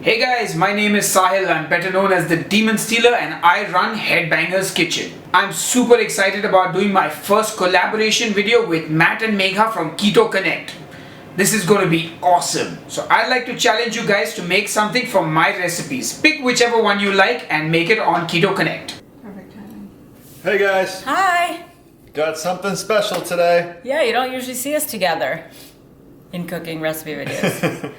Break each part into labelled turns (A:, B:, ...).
A: Hey guys, my name is Sahil. I'm better known as the Demon Stealer and I run Headbangers Kitchen. I'm super excited about doing my first collaboration video with Matt and Megha from ketoconnect. This is going to be awesome. So I'd like to challenge you guys to make something from my recipes. Pick whichever one you like and make it on ketoconnect.
B: Perfect timing.
C: Hey guys,
B: Hi!
C: got something special today.
B: Yeah, you don't usually see us together in cooking recipe videos.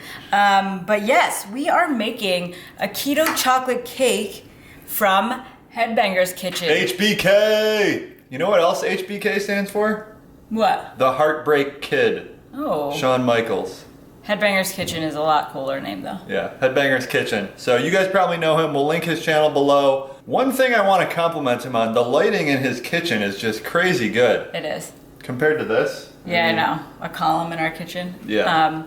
B: But yes, we are making a keto chocolate cake from Headbangers Kitchen.
C: HBK! You know what else HBK stands for?
B: What?
C: The Heartbreak Kid.
B: Oh.
C: Shawn Michaels.
B: Headbangers Kitchen is a lot cooler name though.
C: Yeah, Headbangers Kitchen. So you guys probably know him. We'll link his channel below. One thing I want to compliment him on, the lighting in his kitchen is just crazy good.
B: It is.
C: Compared to this.
B: Yeah, I know. A column in our kitchen.
C: Yeah.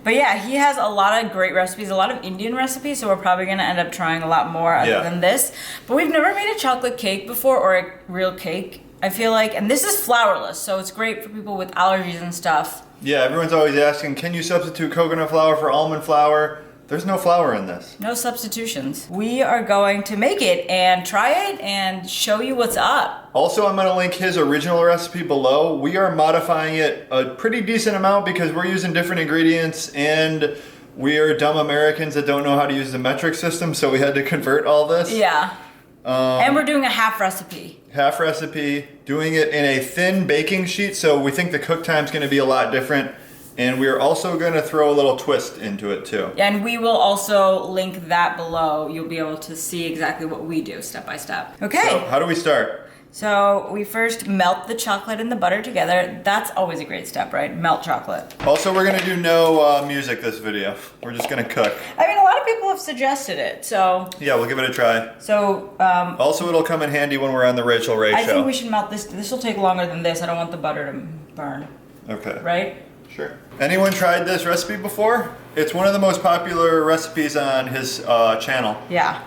B: But yeah, he has a lot of great recipes, a lot of Indian recipes, so we're probably going to end up trying a lot more other than this. But we've never made a chocolate cake before, or a real cake, I feel like. And this is flourless, so it's great for people with allergies and stuff.
C: Yeah, everyone's always asking, can you substitute coconut flour for almond flour? There's no flour in this.
B: No substitutions. We are going to make it and try it and show you what's up.
C: Also, I'm going to link his original recipe below. We are modifying it a pretty decent amount because we're using different ingredients and we are dumb Americans that don't know how to use the metric system, so we had to convert all this.
B: Yeah. And we're doing a half recipe.
C: Half recipe, doing it in a thin baking sheet, so we think the cook time's going to be a lot different. And we're also going to throw a little twist into it too.
B: And we will also link that below. You'll be able to see exactly what we do step by step. Okay.
C: So how do we start?
B: So we first melt the chocolate and the butter together. That's always a great step, right? Melt chocolate.
C: Also, we're going to do no music this video. We're just going to cook.
B: I mean, a lot of people have suggested it, so.
C: Yeah, we'll give it a try.
B: So.
C: Also, it'll come in handy when we're on the Rachel Ray show.
B: I think we should melt this. This will take longer than this. I don't want the butter to burn.
C: Okay.
B: Right?
C: Sure. Anyone tried this recipe before? It's one of the most popular recipes on his channel.
B: Yeah.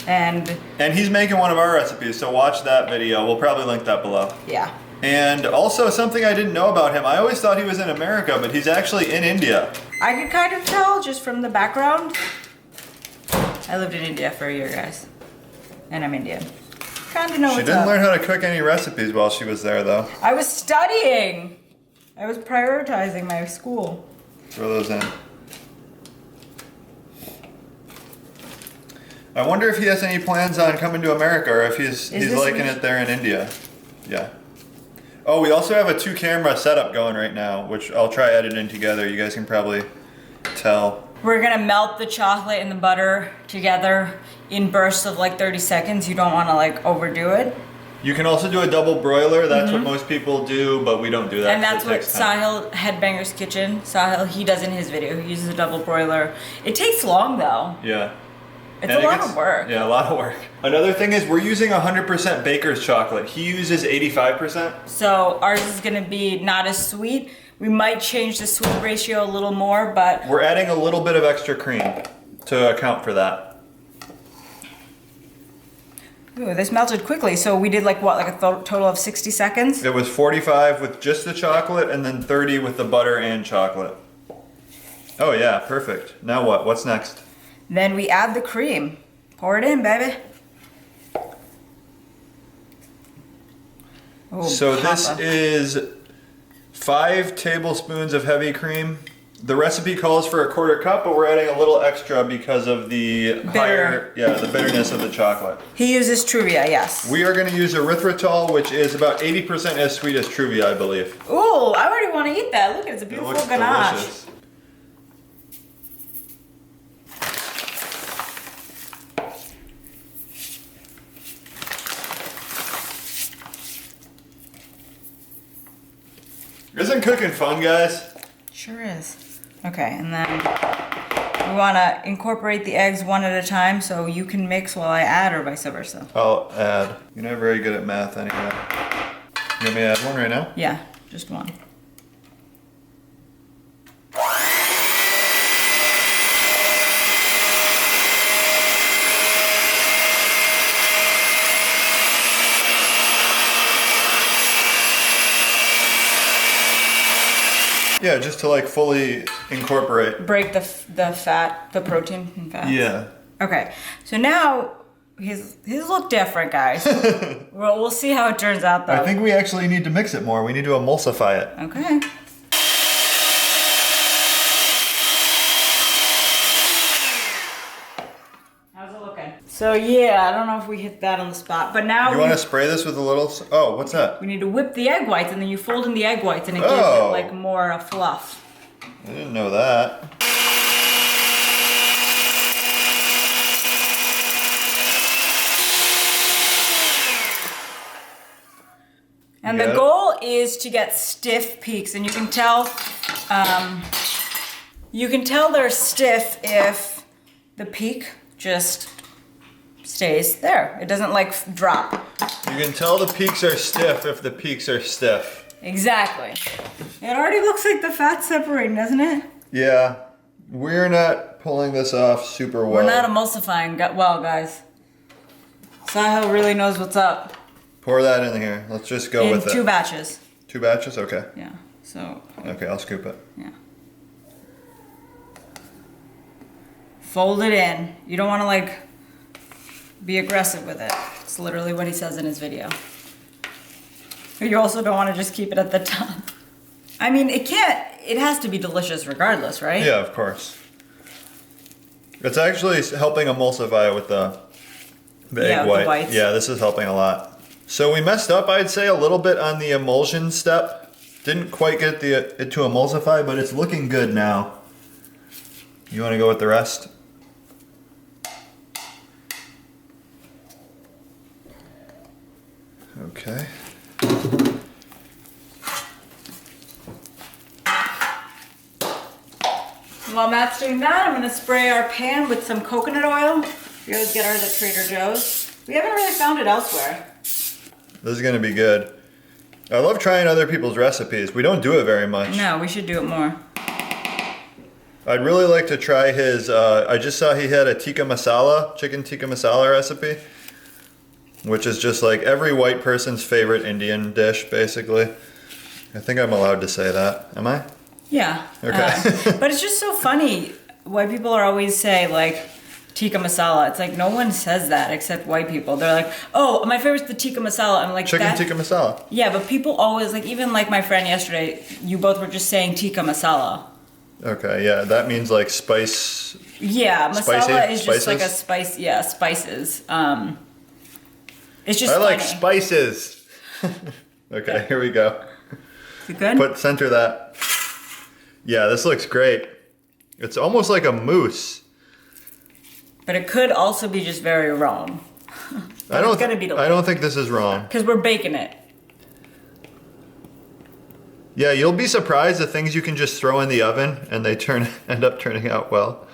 B: And
C: he's making one of our recipes, so watch that video. We'll probably link that below.
B: yeah.
C: And also something I didn't know about him. I always thought he was in America, but he's actually in India.
B: I could kind of tell just from the background. I lived in India for a year, guys. And I'm Indian. Kind of know
C: She
B: what's
C: didn't
B: up.
C: learn how to cook any recipes while she was there, though.
B: I was studying. I was prioritizing my school.
C: Throw those in. I wonder if he has any plans on coming to America, or if he's liking it there in India. Yeah. Oh, we also have a 2-camera setup going right now, which I'll try editing together. You guys can probably tell.
B: We're gonna melt the chocolate and the butter together in bursts of like 30 seconds. You don't wanna like overdo it.
C: You can also do a double broiler. That's what most people do, but we don't do that.
B: And that's what Sahil, Headbangers Kitchen, Sahil, he does in his video. He uses a double broiler. It takes long though.
C: Yeah.
B: It's a lot of work.
C: Yeah, a lot of work. Another thing is we're using 100% baker's chocolate. He uses 85%.
B: So ours is gonna be not as sweet. We might change the sweet ratio a little more, but
C: We're adding a little bit of extra cream to account for that.
B: ooh, this melted quickly. So we did like what, like a total of 60 seconds?
C: It was 45 with just the chocolate and then 30 with the butter and chocolate. Oh yeah, perfect. Now what? What's next?
B: Then we add the cream. Pour it in, baby. Oh,
C: So
B: Papa.
C: this is 5 tablespoons of heavy cream. The recipe calls for a 1/4 cup, but we're adding a little extra because of the the bitterness of the chocolate.
B: He uses Truvia, yes.
C: We are going to use erythritol, which is about 80% as sweet as Truvia, I believe.
B: Ooh, I already want to eat that. Look, it's a
C: It
B: beautiful
C: looks
B: ganache.
C: delicious. Isn't cooking fun, guys?
B: Sure is. Okay, and then we want to incorporate the eggs one at a time so you can mix while I add, or vice versa.
C: I'll add. You're not very good at math anyway. You want me to add one right now?
B: Yeah, just one.
C: Yeah, just to like fully incorporate.
B: Break the fat, the protein and fat.
C: Yeah.
B: Okay, so now he's look different, guys. We'll see how it turns out though.
C: I think we actually need to mix it more. We need to emulsify it.
B: Okay. How's it looking? So yeah, I don't know if we hit that on the spot, but now
C: You want to spray this with a little... Oh, what's that?
B: we need to whip the egg whites, and then you fold in the egg whites, and it gives it like more fluff.
C: I didn't know that.
B: And the goal is to get stiff peaks, and you can tell they're stiff if the peak just stays there. It doesn't like drop.
C: You can tell the peaks are stiff if the peaks are stiff.
B: Exactly. It already looks like the fat's separating, doesn't it?
C: Yeah, we're not pulling this off super well.
B: We're not emulsifying well, guys. Sahil really knows what's up.
C: Pour that in here. Let's just go with it.
B: In 2 batches.
C: 2 batches? Okay.
B: Yeah, so.
C: Okay, I'll scoop it.
B: Yeah. Fold it in. You don't want to like be aggressive with it. It's literally what he says in his video. You also don't want to just keep it at the top. I mean, it has to be delicious regardless, right?
C: Yeah, of course. It's actually helping emulsify with the egg white.
B: The whites.
C: Yeah, this is helping a lot. So we messed up, I'd say, a little bit on the emulsion step. Didn't quite get it to emulsify, but it's looking good now. You want to go with the rest? Okay.
B: While Matt's doing that, I'm going to spray our pan with some coconut oil. We always get ours at Trader Joe's. We haven't really found it elsewhere.
C: This is going to be good. I love trying other people's recipes. We don't do it very much.
B: No, we should do it more.
C: I'd really like to try his, I just saw he had a tikka masala, chicken tikka masala recipe, which is just like every white person's favorite Indian dish, basically. I think I'm allowed to say that. Am I?
B: Yeah.
C: Okay.
B: But it's just so funny. White people are always say like tikka masala. It's like no one says that except white people. They're like, oh, my favorite's the tikka masala. I'm like,
C: chicken tikka masala.
B: Yeah, but people always like, even like my friend yesterday, you both were just saying tikka masala.
C: Okay, yeah, that means like spice.
B: Yeah, masala
C: Spicy?
B: is just
C: Spices?
B: like a spice. Yeah, spices. It's just.
C: I like
B: funny.
C: spices. Okay, here we go.
B: Is it good?
C: Center that. Yeah, this looks great. It's almost like a mousse.
B: But it could also be just very wrong.
C: I don't think this is wrong.
B: Because we're baking it.
C: Yeah, you'll be surprised the things you can just throw in the oven and they end up turning out well.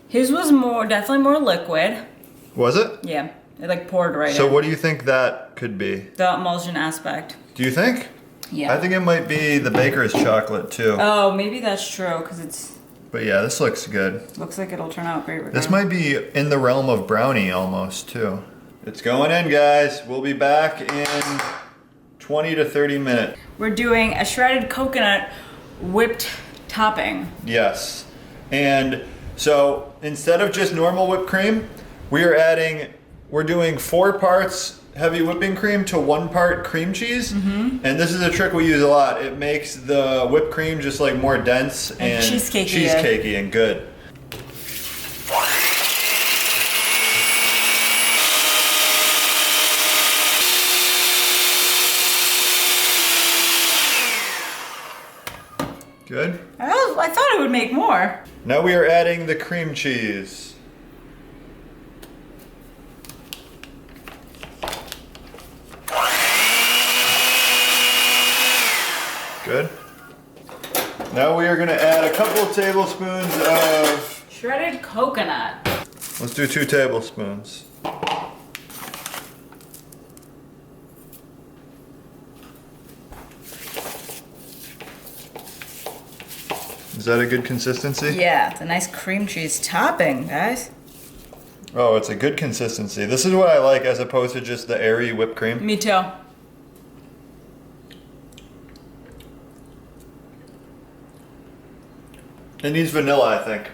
B: His was definitely more liquid.
C: Was it?
B: Yeah, it like poured right in.
C: So what do you think that could be?
B: The emulsion aspect.
C: Do you think?
B: Yeah.
C: I think it might be the baker's chocolate too.
B: Oh, maybe that's true because it's.
C: But yeah, this looks good.
B: Looks like it'll turn out great.
C: This might be in the realm of brownie almost too. It's going in, guys. We'll be back in 20 to 30 minutes.
B: We're doing a shredded coconut whipped topping.
C: Yes. And so instead of just normal whipped cream, we're doing 4 parts heavy whipping cream to 1 part cream cheese. Mm-hmm. And this is a trick we use a lot. It makes the whipped cream just like more dense and cheesecakey and good. Good?
B: I thought it would make more.
C: Now we are adding the cream cheese. Good. Now we are going to add a couple of tablespoons of
B: shredded coconut.
C: Let's do 2 tablespoons. Is that a good consistency?
B: Yeah, it's a nice cream cheese topping, guys.
C: Oh, it's a good consistency. This is what I like as opposed to just the airy whipped cream.
B: Me too.
C: It needs vanilla, I think.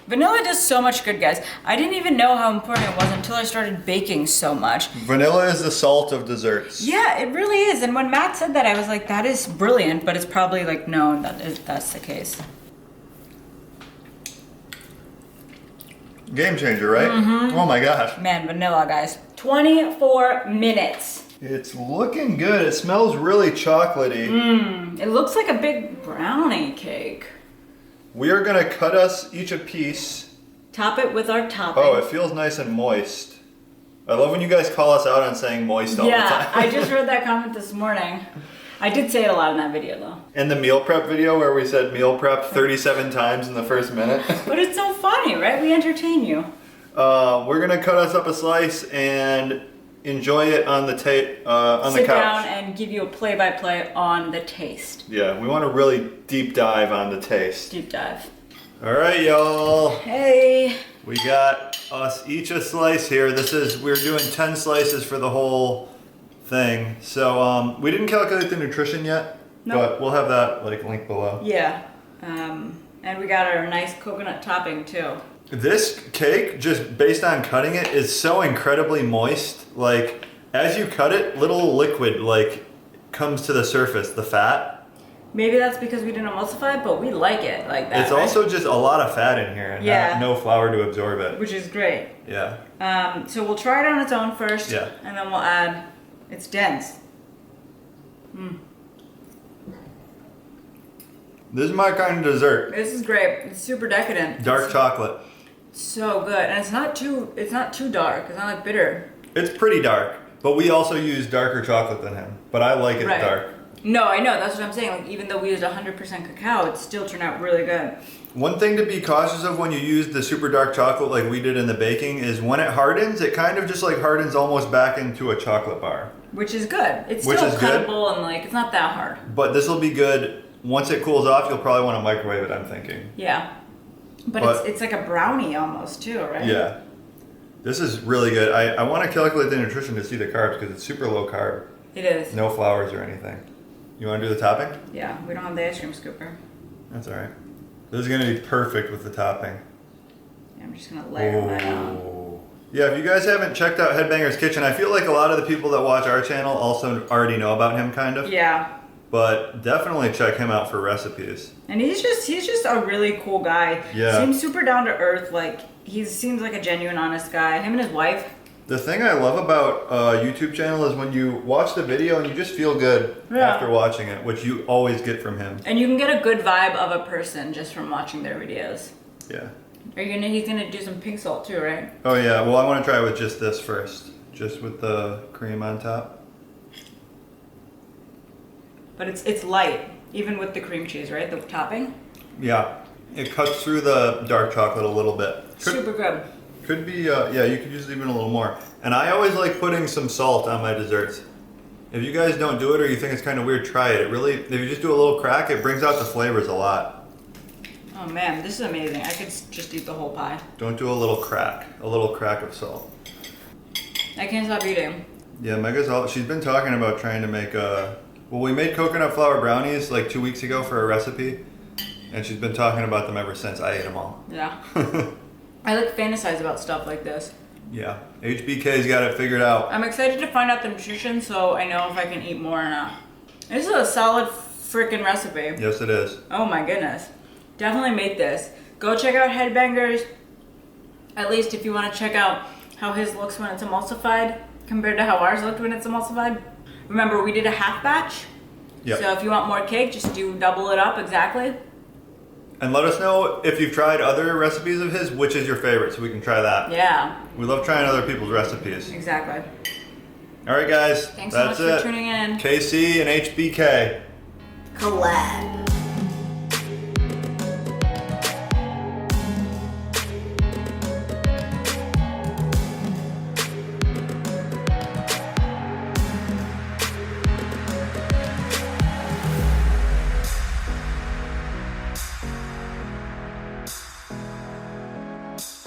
B: Vanilla does so much good, guys. I didn't even know how important it was until I started baking so much.
C: Vanilla is the salt of desserts.
B: Yeah, it really is. And when Matt said that, I was like, that is brilliant, but it's probably like, no, that's the case.
C: Game changer, right? Mm-hmm. Oh my gosh.
B: Man, vanilla, guys. 24 minutes.
C: It's looking good. It smells really chocolatey.
B: It looks like a big brownie cake.
C: We are gonna cut us each a piece.
B: Top it with our topping.
C: Oh, it feels nice and moist. I love when you guys call us out on saying moist all the time.
B: Yeah, I just read that comment this morning. I did say it a lot in that video though.
C: In the meal prep video where we said meal prep 37 times in the first minute.
B: But it's so funny, right? We entertain you.
C: We're gonna cut us up a slice and enjoy it on the
B: Sit
C: couch.
B: down and give you a play-by-play on the taste.
C: Yeah, we want to really deep dive on the taste.
B: Deep dive.
C: All right, y'all.
B: Hey.
C: We got us each a slice here. We're doing 10 slices for the whole thing. So we didn't calculate the nutrition yet, but we'll have that linked below.
B: Yeah. And we got our nice coconut topping too.
C: This cake, just based on cutting it, is so incredibly moist. Like, as you cut it, little liquid, comes to the surface, the fat.
B: Maybe that's because we didn't emulsify it, but we like it like that.
C: It's also just a lot of fat in here and no flour to absorb it.
B: Which is great.
C: Yeah.
B: So we'll try it on its own first.
C: Yeah.
B: And then we'll add, it's dense.
C: This is my kind of dessert.
B: This is great. It's super decadent.
C: Dark chocolate.
B: So good. And it's not too dark. It's not like bitter.
C: It's pretty dark, but we also use darker chocolate than him. But I like it dark.
B: No, I know. That's what I'm saying. Like, even though we used 100% cacao, it still turned out really good.
C: One thing to be cautious of when you use the super dark chocolate like we did in the baking is when it hardens, it kind of just hardens almost back into a chocolate bar.
B: Which is good. It's still cuttable and it's not that hard.
C: But this will be good. Once it cools off, you'll probably want to microwave it, I'm thinking.
B: Yeah. But it's like a brownie almost too, right?
C: Yeah. This is really good. I want to calculate the nutrition to see the carbs because it's super low carb.
B: It is.
C: No flours or anything. You want to do the topping?
B: Yeah, we don't have the ice cream scooper.
C: That's all right. This is going to be perfect with the topping.
B: Yeah, I'm just going to layer mine on.
C: Yeah, if you guys haven't checked out Headbangers Kitchen, I feel like a lot of the people that watch our channel also already know about him, kind of.
B: Yeah.
C: But definitely check him out for recipes.
B: And he's just a really cool guy.
C: Yeah.
B: Seems super down to earth. He seems like a genuine, honest guy. Him and his wife.
C: The thing I love about a YouTube channel is when you watch the video and you just feel good after watching it, which you always get from him.
B: And you can get a good vibe of a person just from watching their videos.
C: Yeah.
B: He's gonna do some pink salt too, right?
C: Oh yeah, well I want to try with just this first. Just with the cream on top.
B: But it's light, even with the cream cheese, right? The topping?
C: Yeah. It cuts through the dark chocolate a little bit.
B: Super good.
C: Could be, yeah, you could use even a little more. And I always like putting some salt on my desserts. If you guys don't do it or you think it's kind of weird, try it. If you just do a little crack, it brings out the flavors a lot.
B: Oh man, this is amazing. I could just eat the whole pie.
C: Don't do a little crack of salt.
B: I can't stop eating.
C: Yeah, she's been talking about trying to make we made coconut flour brownies 2 weeks ago for a recipe. And she's been talking about them ever since. I ate them all.
B: Yeah. I fantasize about stuff like this.
C: Yeah. HBK's got it figured out.
B: I'm excited to find out the nutrition so I know if I can eat more or not. This is a solid freaking recipe.
C: Yes, it is.
B: Oh my goodness. Definitely made this. Go check out Headbangers. At least if you want to check out how his looks when it's emulsified compared to how ours looked when it's emulsified. Remember, we did a half batch.
C: Yep.
B: So if you want more cake, just double it up exactly.
C: And let us know if you've tried other recipes of his, which is your favorite, so we can try that.
B: Yeah.
C: We love trying other people's recipes.
B: Exactly.
C: All right, guys.
B: Thanks so much for tuning in.
C: KC and HBK.
B: Collab.